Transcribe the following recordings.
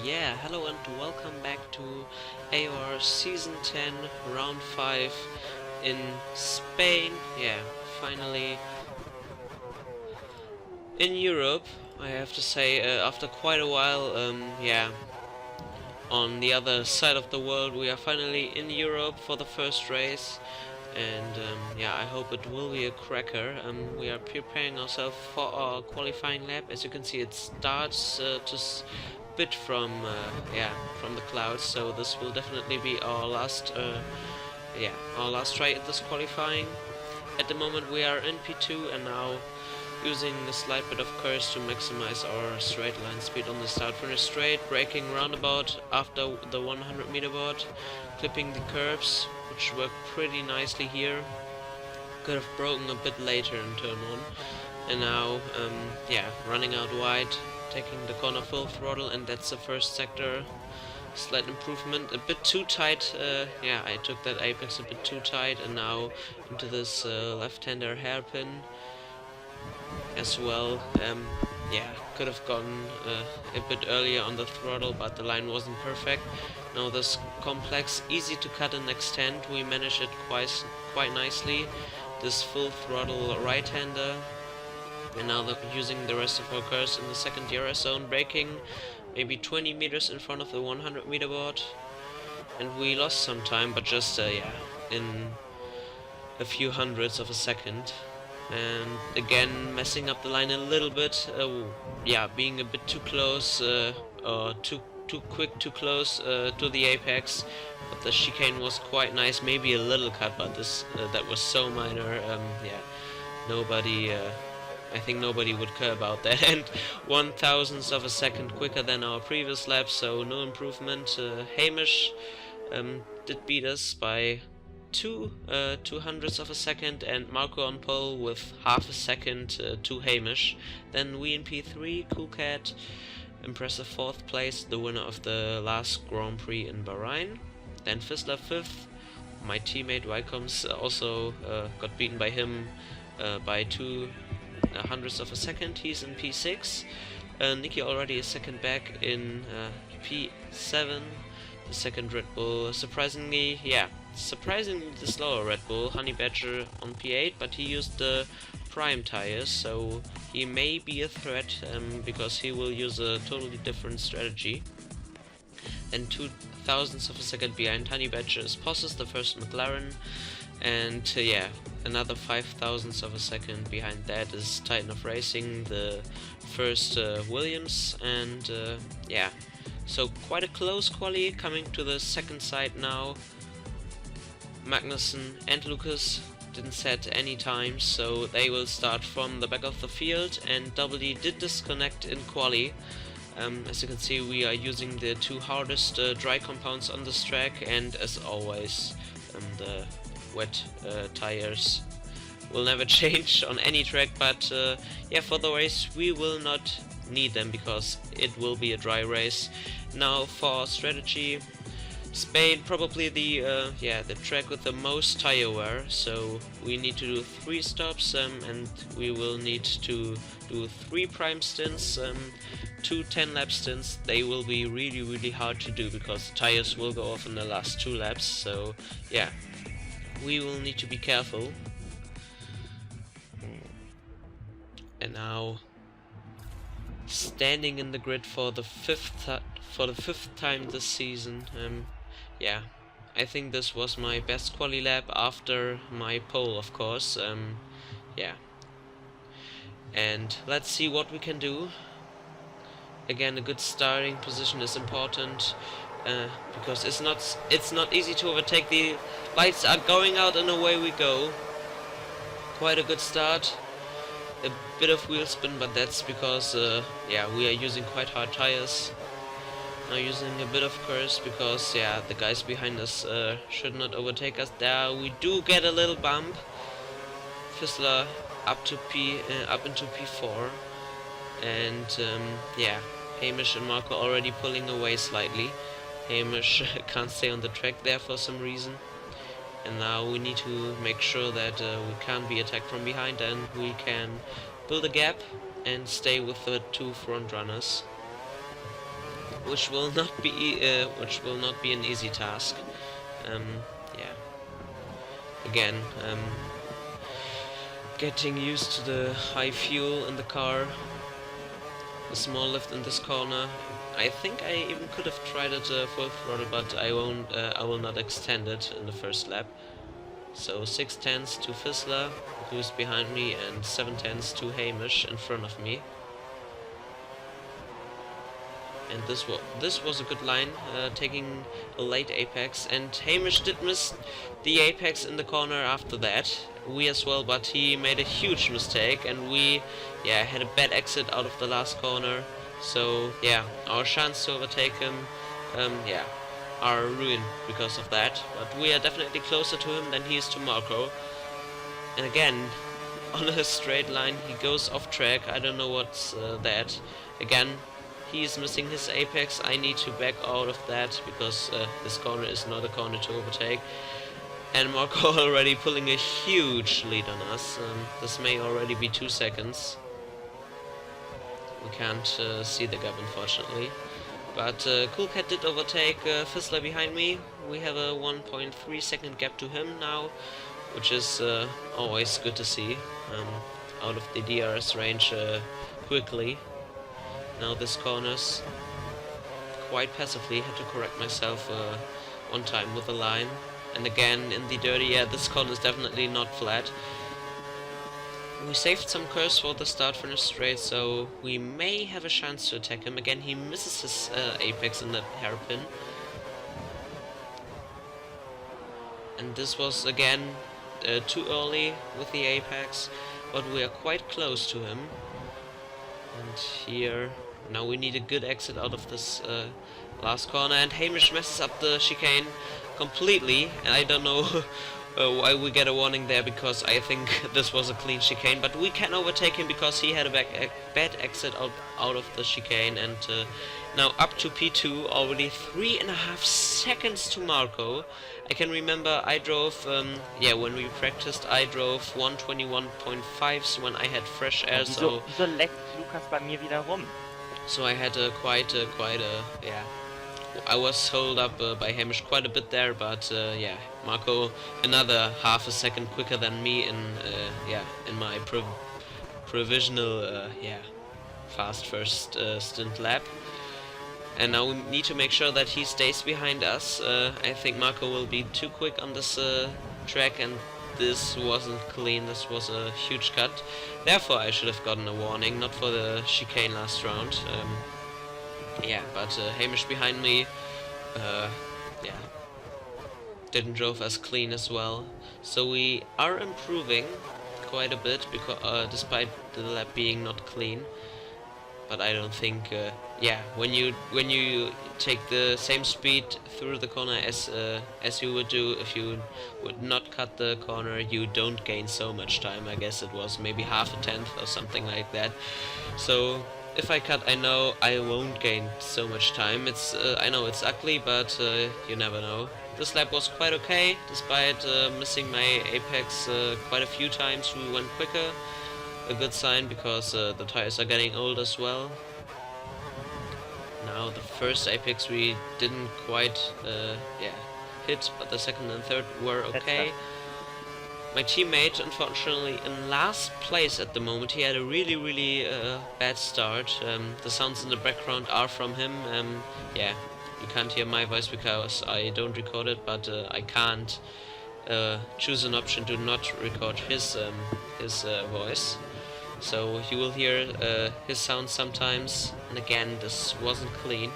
Yeah, hello and welcome back to AOR Season 10, Round 5 in Spain. Yeah, finally in Europe, I have to say, after quite a while, yeah, on the other side of the world, we are finally in Europe for the first race. And yeah, I hope it will be a cracker. We are preparing ourselves for our qualifying lap. As you can see, it starts just a bit from yeah, from the clouds. So this will definitely be our last yeah, our last try at this qualifying. At the moment we are in P2 and now using a slight bit of curse to maximize our straight line speed on the start finish straight, braking roundabout after the 100 meter board, clipping the curbs, which worked pretty nicely here. Could have broken a bit later in turn 1, and now yeah, running out wide, taking the corner full throttle, and that's the first sector. Slight improvement, a bit too tight. Yeah, I took that apex a bit too tight, and now into this left-hander hairpin as well. Yeah, could have gone a bit earlier on the throttle, but the line wasn't perfect. Now this complex, easy to cut and extend, we managed it quite nicely. This full throttle right-hander, and now using the rest of our cars in the second DRS zone, braking maybe 20 meters in front of the 100 meter board, and we lost some time, but just yeah, in a few hundredths of a second. And again messing up the line a little bit, yeah, being a bit too close or too quick, too close to the apex. But the chicane was quite nice, maybe a little cut, but this that was so minor. Yeah, nobody I think nobody would care about that. And 1/1000th of a second quicker than our previous lap, so no improvement. Hamish did beat us by 2/200ths of a second, and Marco on pole with half a second to Hamish. Then we in P3, Cool Cat, impressive 4th place, the winner of the last Grand Prix in Bahrain. Then Fizzler 5th, my teammate Wycombs also got beaten by him by 2/100ths of a second. He's in P6. Nicky already is second back in P7. The second Red Bull, surprisingly, yeah, surprisingly the slower Red Bull, Honey Badger on P8, but he used the prime tires, so he may be a threat because he will use a totally different strategy. Then 2/1000ths of a second behind Honey Badger is Posses, the first McLaren, and yeah, another 5/1000ths of a second behind that is Titan of Racing, the first Williams, and yeah. So quite a close quali. Coming to the second side now. Magnussen and Lucas didn't set any times, so they will start from the back of the field, and Double D did disconnect in quali. As you can see, we are using the two hardest dry compounds on this track, and as always, the wet tires will never change on any track, but yeah, for the race we will not need them because it will be a dry race. Now for strategy, Spain probably the yeah, the track with the most tire wear, so we need to do 3 stops and we will need to do 3 prime stints, 2 10-lap stints. They will be really hard to do because the tires will go off in the last 2 laps, so yeah, we will need to be careful. And now standing in the grid for the fifth time this season. Yeah, I think this was my best quali lap after my pole, of course. Yeah, and let's see what we can do. Again, a good starting position is important because it's not easy to overtake. The lights are going out and away we go. Quite a good start. A bit of wheel spin, but that's because yeah, we are using quite hard tires. Now using a bit of curse because yeah, the guys behind us should not overtake us. There we do get a little bump. Fizzler up into P4, and yeah, Hamish and Marco already pulling away slightly. Hamish can't stay on the track there for some reason. And now we need to make sure that we can't be attacked from behind, and we can build a gap and stay with the 2 front runners. which will not be an easy task. Yeah. Again, getting used to the high fuel in the car, the small lift in this corner. I think I even could have tried it full throttle, but I won't. I will not extend it in the first lap. So 6 tenths to Fizzler, who's behind me, and 7 tenths to Hamish in front of me. And this was a good line, taking a late apex, and Hamish did miss the apex in the corner after that. We as well, but he made a huge mistake, and we, yeah, had a bad exit out of the last corner. So yeah, our chance to overtake him, yeah, are ruined because of that. But we are definitely closer to him than he is to Marco. And again, on a straight line, he goes off track. I don't know what's that. Again, he is missing his apex. I need to back out of that because this corner is not a corner to overtake. And Marco already pulling a huge lead on us. This may already be 2 seconds. We can't see the gap, unfortunately. But Cool Cat did overtake Fizzler behind me. We have a 1.3 second gap to him now, which is always good to see. Out of the DRS range quickly. Now this corners quite passively. Had to correct myself one time with the line. And again in the dirty, yeah, this corner is definitely not flat. We saved some curves for the start-finish straight, so we may have a chance to attack him. Again, he misses his apex in that hairpin. And this was again too early with the apex, but we are quite close to him. And here, now we need a good exit out of this last corner, and Hamish messes up the chicane completely, and I don't know why we get a warning there, because I think this was a clean chicane, but we can overtake him because he had a bad exit out of the chicane. And now up to P2, already 3.5 seconds to Marco. I can remember I drove, yeah, when we practiced I drove 121.5 when I had fresh air, so... Wieso leckt Lukas bei mir wieder rum? So I had quite a, yeah... I was held up by Hamish quite a bit there, but yeah, Marco another half a second quicker than me in yeah, in my provisional yeah, fast first stint lap. And now we need to make sure that he stays behind us. I think Marco will be too quick on this track, and this wasn't clean. This was a huge cut. Therefore, I should have gotten a warning, not for the chicane last round. Yeah, but Hamish behind me, yeah, didn't drove as clean as well. So we are improving quite a bit, because despite the lap being not clean. But I don't think, yeah, when you take the same speed through the corner as you would do if you would not cut the corner, you don't gain so much time. I guess it was maybe half a tenth or something like that. So if I cut, I know I won't gain so much time. It's I know it's ugly, but you never know. This lap was quite okay, despite missing my apex quite a few times. We went quicker. A good sign, because the tires are getting old as well. Now the first apex we didn't quite yeah, hit, but the second and third were okay. My teammate, unfortunately, in last place at the moment. He had a really bad start. The sounds in the background are from him. Yeah, you can't hear my voice because I don't record it, but I can't choose an option to not record his voice. So you will hear his sound sometimes, and again this wasn't clean,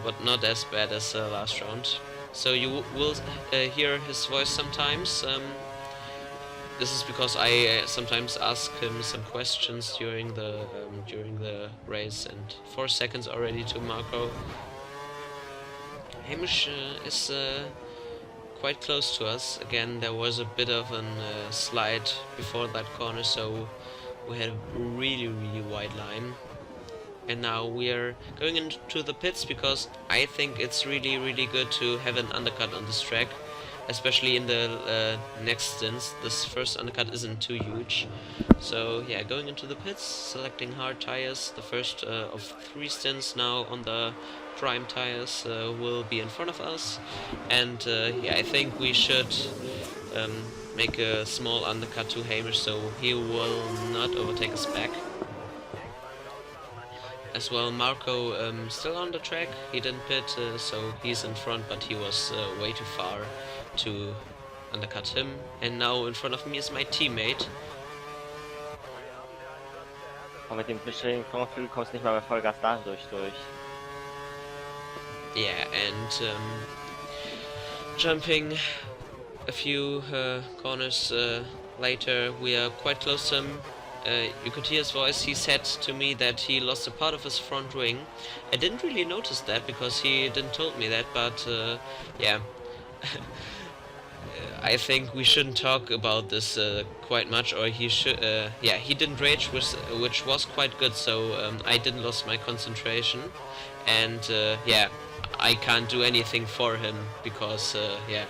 but not as bad as last round. So you will hear his voice sometimes. This is because I sometimes ask him some questions during the race. And 4 seconds already to Marco. Hamish is quite close to us. Again, there was a bit of a slide before that corner, so we had a really wide line. And now we are going into the pits, because I think it's really good to have an undercut on this track. especially in the next stints. This first undercut isn't too huge. So yeah, going into the pits, selecting hard tires. The first of 3 stints now on the prime tires will be in front of us, and yeah, I think we should make a small undercut to Hamish so he will not overtake us back. As well, Marco still on the track, he didn't pit, so he's in front, but he was way too far to undercut him. And now in front of me is my teammate. Und mit dem beschränkten Frontflügel kommst du nicht mal bei Vollgas dadurch durch. Yeah, and jumping a few corners later, we are quite close to him. You could hear his voice. He said to me that he lost a part of his front wing. I didn't really notice that because he didn't told me that, but yeah. I think we shouldn't talk about this quite much, or he should. Yeah, he didn't rage, which was quite good. So I didn't lose my concentration, and yeah, I can't do anything for him because yeah,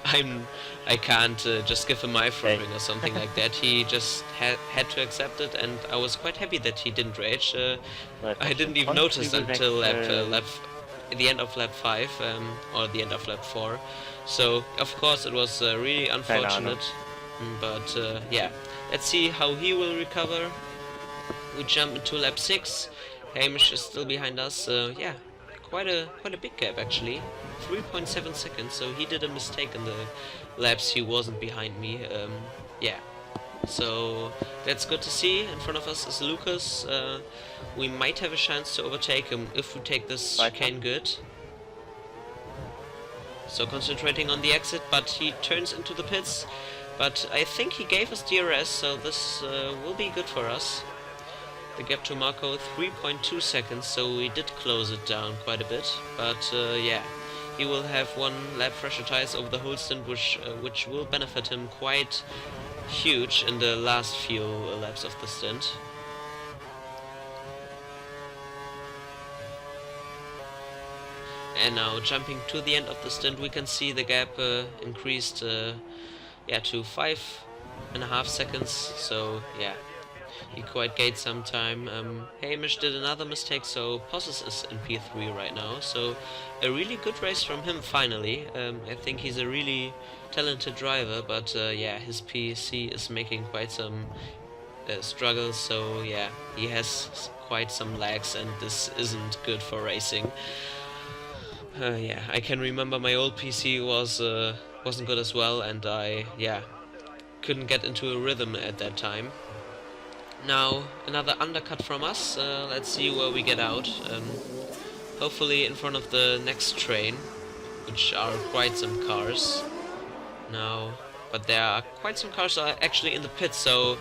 I can't just give him my front wing or something like that. He just had to accept it, and I was quite happy that he didn't rage. I didn't even notice until the end of lap 5 or the end of lap 4. So of course it was really unfortunate, but yeah, let's see how he will recover. We jump into lap 6. Hamish is still behind us. Yeah, quite a big gap actually, 3.7 seconds. So he did a mistake in the laps. He wasn't behind me. Yeah. So that's good to see. In front of us is Lucas. We might have a chance to overtake him if we take this chicane good. So concentrating on the exit, but he turns into the pits. But I think he gave us DRS, so this will be good for us. The gap to Marco, 3.2 seconds, so we did close it down quite a bit. But yeah, he will have 1 lap fresher tires over the whole stint, which will benefit him quite huge in the last few laps of the stint. And now jumping to the end of the stint, we can see the gap increased yeah, to 5.5 seconds. So yeah, he quite gained some time. Hamish did another mistake, so Posses is in P3 right now. So a really good race from him finally. I think he's a really talented driver, but yeah, his PC is making quite some struggles. So yeah, he has quite some lags, and this isn't good for racing. Yeah, I can remember my old PC wasn't good as well, and I couldn't get into a rhythm at that time. Now another undercut from us. Let's see where we get out. Hopefully in front of the next train, which are quite some cars. Now, but there are quite some cars actually in the pit, so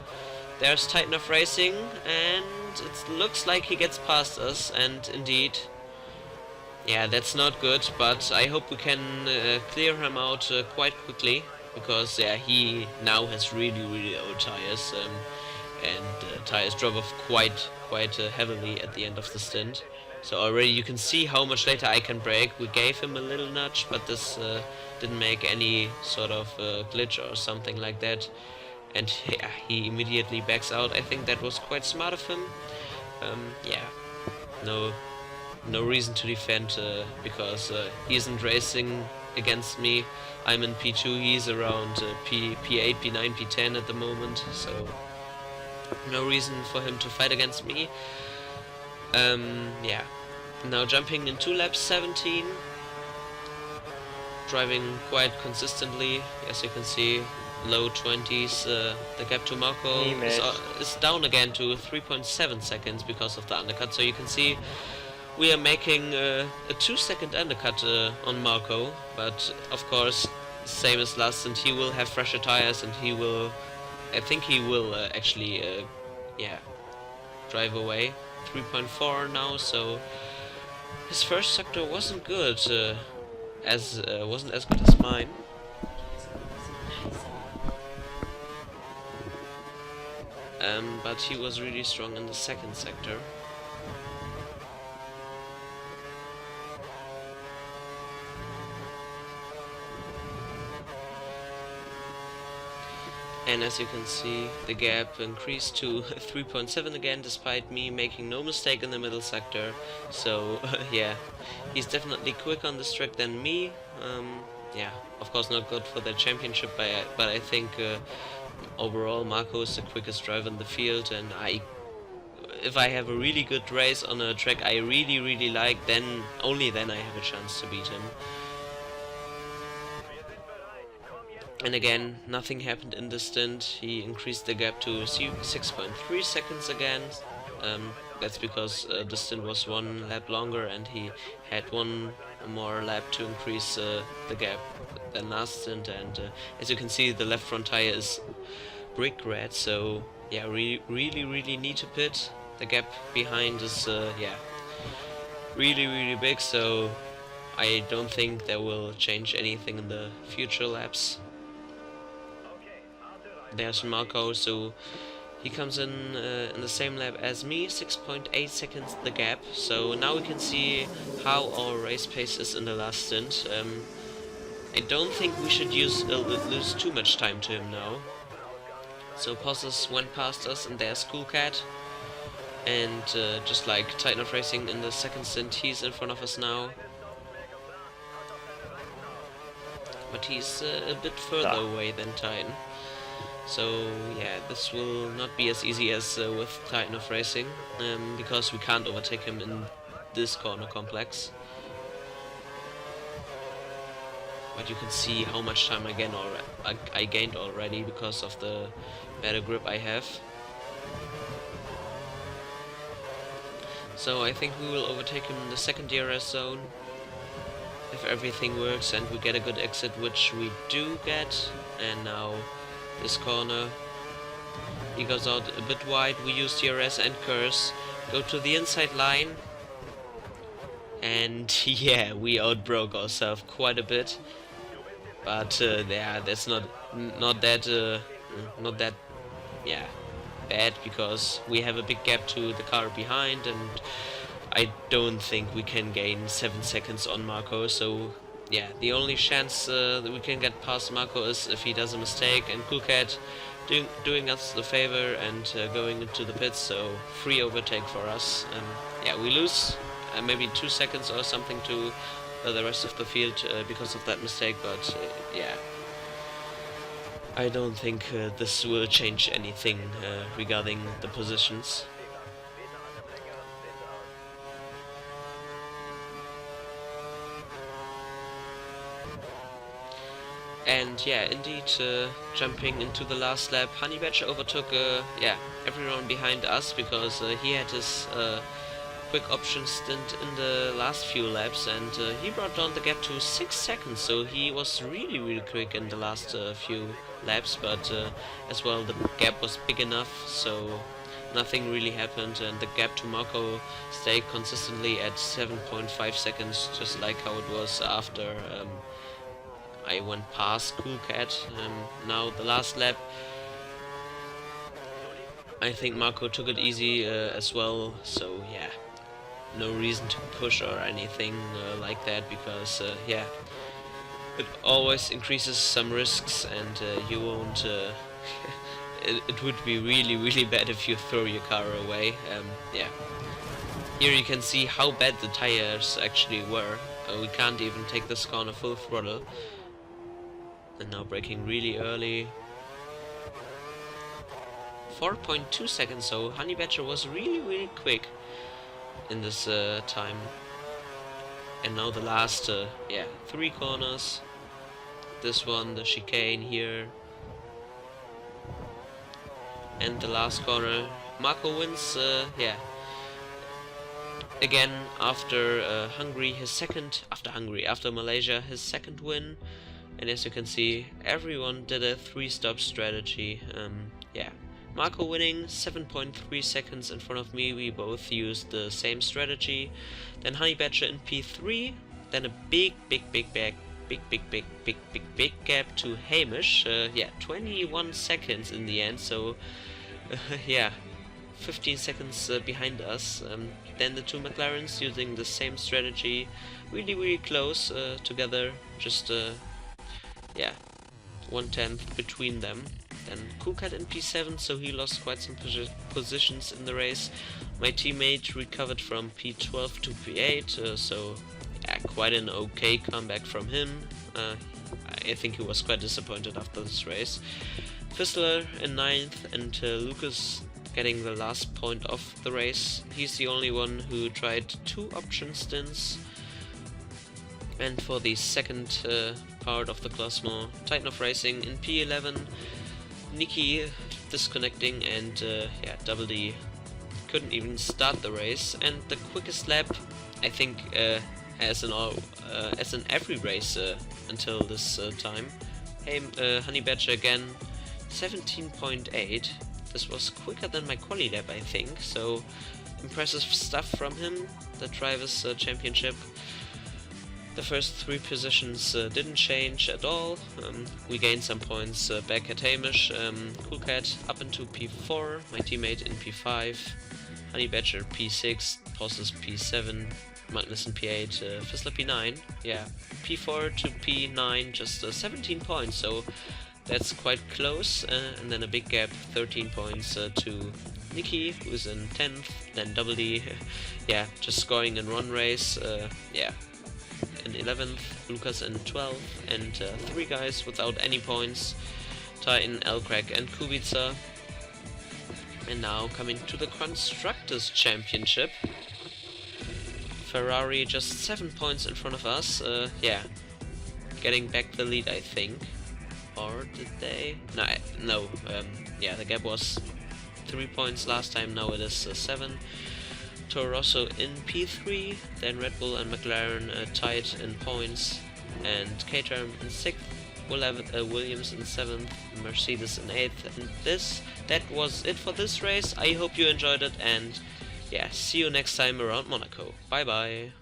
there's tight enough racing, and it looks like he gets past us, and indeed. Yeah, that's not good, but I hope we can clear him out quite quickly, because yeah, he now has really old tires, and tires drop off quite heavily at the end of the stint. So already you can see how much later I can brake. We gave him a little nudge, but this didn't make any sort of glitch or something like that, and yeah, he immediately backs out. I think that was quite smart of him. Yeah, no reason to defend because he isn't racing against me. I'm in P2, he's around P8, P9, P10 at the moment, so no reason for him to fight against me. Yeah, now jumping into lap 17, driving quite consistently, as you can see, low 20s. The gap to Marco is down again to 3.7 seconds because of the undercut, so you can see we are making a 2-second undercut on Marco, but of course, same as last, and he will have fresher tires, and he will, I think he will actually, yeah, drive away. 3.4 now, so his first sector wasn't good, wasn't as good as mine. But he was really strong in the second sector. And as you can see, the gap increased to 3.7 again, despite me making no mistake in the middle sector. So yeah, he's definitely quicker on this track than me. Yeah, of course not good for the championship, but I think overall Marco is the quickest driver in the field, and if I have a really good race on a track I really like, then only then I have a chance to beat him. And again, nothing happened in the stint. He increased the gap to 6.3 seconds again. That's because the stint was one lap longer, and he had one more lap to increase the gap than last stint. And as you can see, the left front tire is brick red, so yeah, really need to pit. The gap behind is yeah, really big, so I don't think that will change anything in the future laps. There's Marco, so he comes in the same lap as me, 6.8 seconds the gap. So now we can see how our race pace is in the last stint. I don't think we should lose too much time to him now. So Posses went past us, and there's Cool Cat. And just like Titan of Racing in the second stint, he's in front of us now. But he's a bit further away than Titan. So yeah, this will not be as easy as with Titan of Racing, because we can't overtake him in this corner complex. But you can see how much time I gained already because of the better grip I have. So I think we will overtake him in the second DRS zone if everything works and we get a good exit, which we do get. And now this corner, he goes out a bit wide. We use DRS and curse, go to the inside line, and yeah, we outbroke ourselves quite a bit. But yeah, that's not that yeah bad, because we have a big gap to the car behind, and I don't think we can gain 7 seconds on Marco. So yeah, the only chance that we can get past Marco is if he does a mistake, and Cool Cat doing us the favor and going into the pits, so free overtake for us. Yeah, we lose maybe 2 seconds or something to the rest of the field because of that mistake, but yeah, I don't think this will change anything regarding the positions. And yeah, indeed, jumping into the last lap, Honey Badger overtook yeah, everyone behind us, because he had his quick option stint in the last few laps, and he brought down the gap to 6 seconds, so he was really quick in the last few laps. But as well, the gap was big enough, so nothing really happened, and the gap to Marco stayed consistently at 7.5 seconds, just like how it was after I went past Cool Cat. Now the last lap, I think Marco took it easy as well, so yeah, no reason to push or anything like that, because yeah, it always increases some risks, and you won't it would be really bad if you throw your car away. Yeah, here you can see how bad the tires actually were. We can't even take this corner full throttle. And now braking really early. 4.2 seconds, so Honey Badger was really quick in this time. And now the last yeah, 3 corners. This one, the chicane here, and the last corner. Marco wins, yeah, again after after Malaysia, his second win. And as you can see, everyone did a 3-stop strategy. Yeah, Marco winning 7.3 seconds in front of me. We both used the same strategy. Then Honey Badger in P3. Then a big gap to Hamish. Yeah, 21 seconds in the end. So yeah, 15 seconds behind us. Then the 2 McLarens using the same strategy, really close together. Just yeah, 1/10 between them. then Coolcat in P7, so he lost quite some positions in the race. My teammate recovered from P12 to P8, so yeah, quite an okay comeback from him. I think he was quite disappointed after this race. Fizzler in 9th, and Lucas getting the last point of the race. He's the only one who tried 2 option stints. And for the second part of the classement, Titan of Racing in P11, Nikki disconnecting, and yeah, Double D couldn't even start the race. And the quickest lap, I think, as in every race until this time. Hey, Honey Badger again, 17.8. This was quicker than my quali lap, I think, so impressive stuff from him. The Drivers' Championship. The first 3 positions didn't change at all. We gained some points back at Hamish. Coolcat up into P4, my teammate in P5, Honey Badger P6, Posses P7, Magnus in P8, Fizzler P9. Yeah, P4 to P9, just 17 points, so that's quite close. And then a big gap, 13 points to Nikki, who's in 10th, then Double D, yeah, just scoring in one race, yeah. In 11th, Lucas in 12th, and 3 guys without any points, Titan, Elcrack and Kubica. And now coming to the Constructors' Championship. Ferrari just 7 points in front of us, yeah, getting back the lead, I think. Or did they? No, yeah, the gap was 3 points last time, now it is 7. Toro Rosso in P3, then Red Bull and McLaren tied in points, and Caterham in 6th, Williams in 7th, Mercedes in 8th, and that was it for this race. I hope you enjoyed it, and yeah, see you next time around Monaco. Bye bye.